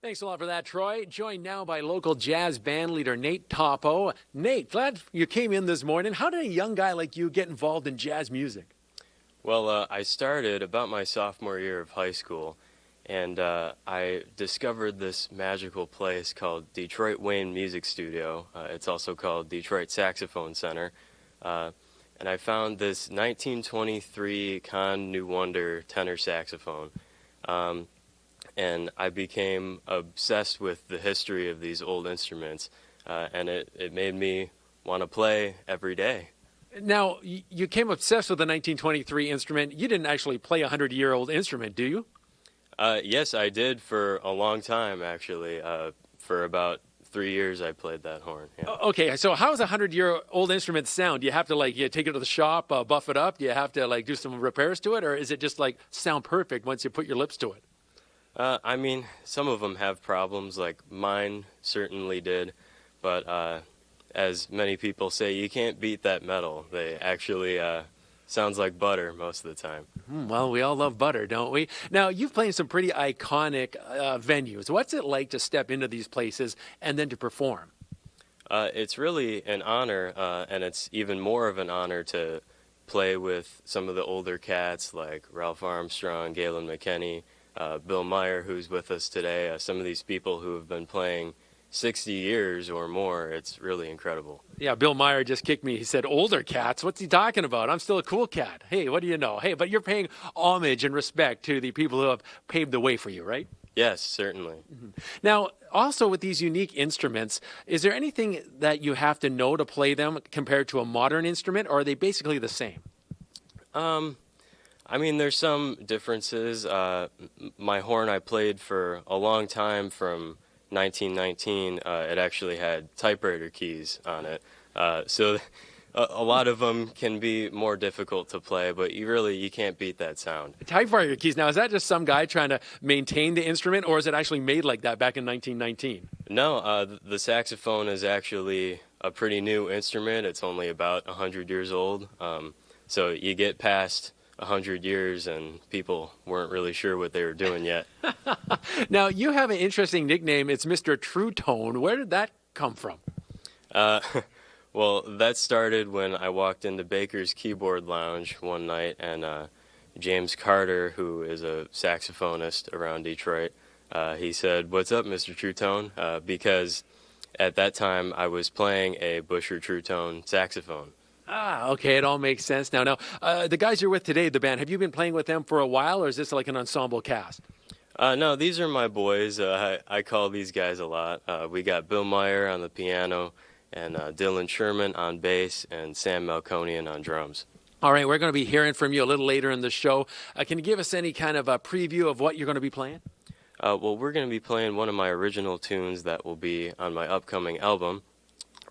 Thanks a lot for that, Troy. Joined now by local jazz band leader Nate Topo. Nate, glad you came in this morning. How did a young guy like you get involved in jazz music? Well, I started about my sophomore year of high school, and I discovered this magical place called Detroit Wayne Music Studio. It's also called Detroit Saxophone Center. And I found this 1923 Conn New Wonder tenor saxophone. And I became obsessed with the history of these old instruments, and it made me want to play every day. Now, you came obsessed with the 1923 instrument. You didn't actually play a 100-year-old instrument, do you? Yes, I did for a long time, actually. For about 3 years, I played that horn. Yeah. Okay, so how does a 100-year-old instrument sound? Do you have to, you take it to the shop, buff it up? Do you have to, do some repairs to it? Or is it just, sound perfect once you put your lips to it? I mean, some of them have problems, like mine certainly did, but as many people say, you can't beat that metal. They actually sounds like butter most of the time. Well, we all love butter, don't we? Now, you've played in some pretty iconic venues. What's it like to step into these places and then to perform? It's really an honor, and it's even more of an honor to play with some of the older cats like Ralph Armstrong, Galen McKenney, Bill Meyer, who's with us today, some of these people who have been playing 60 years or more. It's really incredible. Yeah, Bill Meyer just kicked me. He said, older cats? What's he talking about? I'm still a cool cat. Hey, what do you know? Hey, but you're paying homage and respect to the people who have paved the way for you, right? Yes, certainly. Mm-hmm. Now, also with these unique instruments, is there anything that you have to know to play them compared to a modern instrument, or are they basically the same? I mean, there's some differences. My horn I played for a long time from 1919. It actually had typewriter keys on it. So a lot of them can be more difficult to play, but you can't beat that sound. Typewriter keys. Now, is that just some guy trying to maintain the instrument, or is it actually made like that back in 1919? No, the saxophone is actually a pretty new instrument. It's only about 100 years old. So you get past 100 years and people weren't really sure what they were doing yet. Now, you have an interesting nickname. It's Mr. True Tone. Where did that come from? Well, that started when I walked into Baker's Keyboard Lounge one night, and James Carter, who is a saxophonist around Detroit, he said, "What's up, Mr. True Tone?" Because at that time I was playing a Buescher True Tone saxophone. Ah, okay, it all makes sense now. Now, the guys you're with today, the band, have you been playing with them for a while, or is this like an ensemble cast? No, these are my boys. I call these guys a lot. We got Bill Meyer on the piano, and Dylan Sherman on bass, and Sam Melkonian on drums. All right, we're going to be hearing from you a little later in the show. Can you give us any kind of a preview of what you're going to be playing? Well, we're going to be playing one of my original tunes that will be on my upcoming album.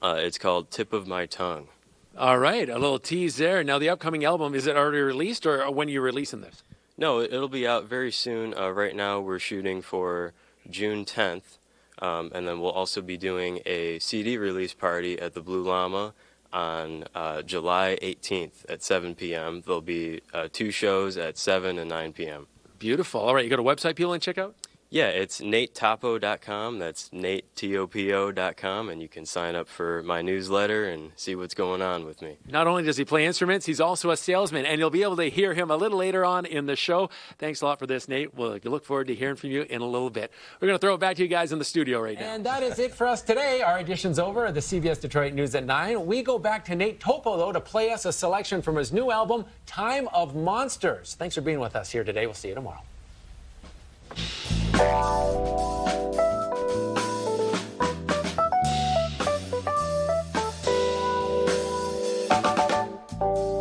It's called Tip of My Tongue. All right, a little tease there. Now, the upcoming album, is it already released, or when are you releasing this? No, it'll be out very soon. Right now, we're shooting for June 10th, and then we'll also be doing a CD release party at the Blue Llama on July 18th at 7 p.m. There'll be 2 shows at 7 and 9 p.m. Beautiful. All right, you got a website people can check out? Yeah, it's natetopo.com. That's natetopo.com, and you can sign up for my newsletter and see what's going on with me. Not only does he play instruments, he's also a salesman, and you'll be able to hear him a little later on in the show. Thanks a lot for this, Nate. We'll look forward to hearing from you in a little bit. We're going to throw it back to you guys in the studio right now. And that is it for us today. Our edition's over. The CBS Detroit News at 9. We go back to Nate Topo, though, to play us a selection from his new album, Time of Monsters. Thanks for being with us here today. We'll see you tomorrow.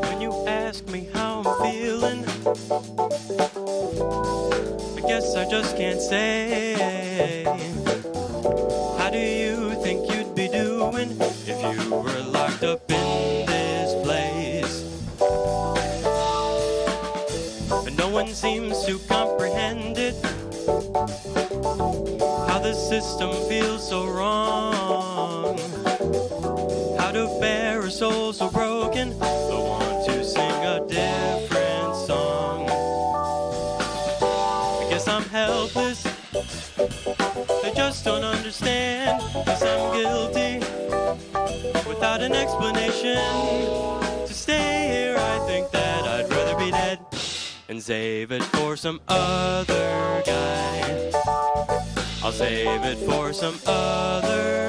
When you ask me how I'm feeling, I guess I just can't say. How do you think you'd be doing if you were locked up in this place? But no one seems to comprehend it. How the system feels so wrong. How to bear a soul so broken, but want to sing a different song. I guess I'm helpless They just don't understand, 'cause I'm guilty without an explanation. To stay here, I think that I'd rather be dead and save it for some other guy. I'll save it for some other